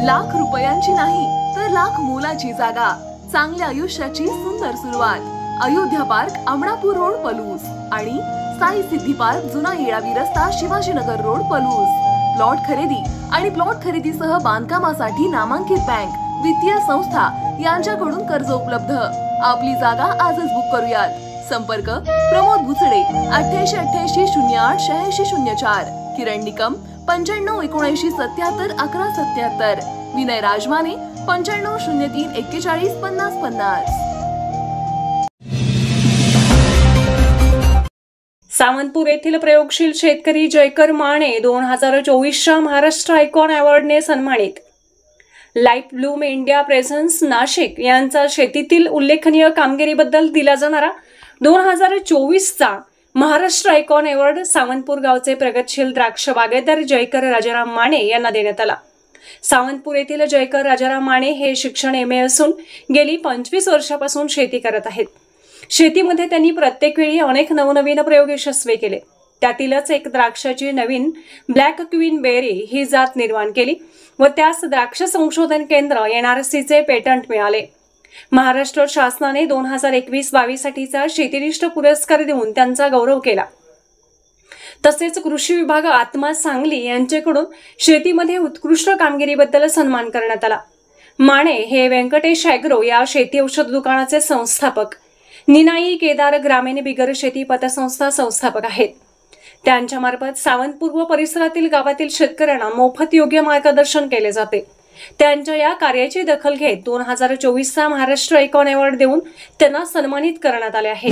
लाख रुपयांची नाही तर लाख मोलाची जागा, चांगल्या आयुष्याची सुंदर सुरुवात। अयोध्या पार्क, अमणापूर रोड, पलूस आणि साई सिद्धी पार्क, जुना येळावी रस्ता, शिवाजीनगर रोड, पलूस। प्लॉट खरेदी आणि प्लॉट खरेदीसह बांधकामासाठी नामांकित बँक, वित्तीय संस्था यांच्याकडून कर्ज उपलब्ध। आपली जागा आजच बुक करूयात। संपर्क प्रमोद भुसडे 88 88 08 86 04, किरण निकम 95 79 77 11 77, विनय राजमाने 95 03 41 50 50। सावंतपूर येथील प्रयोगशील शेतकरी जयकर माने 2024च्या महाराष्ट्र आयकॉन अवॉर्डने सन्मानित। Life Bloom India presence Nashik यांचा शेतीतील उल्लेखनीय कामगिरीबद्दल दिला जाणारा 2024चा महाराष्ट्र आयकॉन अवॉर्ड सावंतपूर गावचे प्रगतशील द्राक्ष बागायतदार जयकर राजाराम माने यांना देण्यात आला। सावंतपूर येथील जयकर राजाराम माने हे शिक्षण MA असून गेली 25 वर्षापासून शेती करत आहेत। शेतीमध्ये त्यांनी प्रत्येक वेळी अनेक नवनवीन प्रयोग यशस्वी केले। त्यातीलच एक द्राक्षाची नवीन ब्लॅक क्वीन बेरी ही जात निर्माण केली व त्यास द्राक्ष संशोधन केंद्र NRCचे पेटंट मिळाले। महाराष्ट्र शासनाने 2021-22 साठीचा शेतीनिष्ठ पुरस्कार देऊन त्यांचा गौरव केला। तसेच कृषी विभाग आत्मा सांगली यांच्याकडून शेतीमध्ये उत्कृष्ट कामगिरीबद्दल सन्मान करण्यात आला। माने हे व्यंकटेश ॲग्रो या शेती औषध दुकानाचे संस्थापक, निनाई केदार ग्रामीण बिगर शेती पतसंस्था संस्थापक आहेत। त्यांच्यामार्फत सावंतपूर व परिसरातील गावातील शेतकऱ्यांना मोफत योग्य मार्गदर्शन केले जाते। त्यांच्या या कार्याची दखल घेत 2024चा महाराष्ट्र आयकॉन अवॉर्ड देऊन त्यांना सन्मानित करण्यात आले आहे।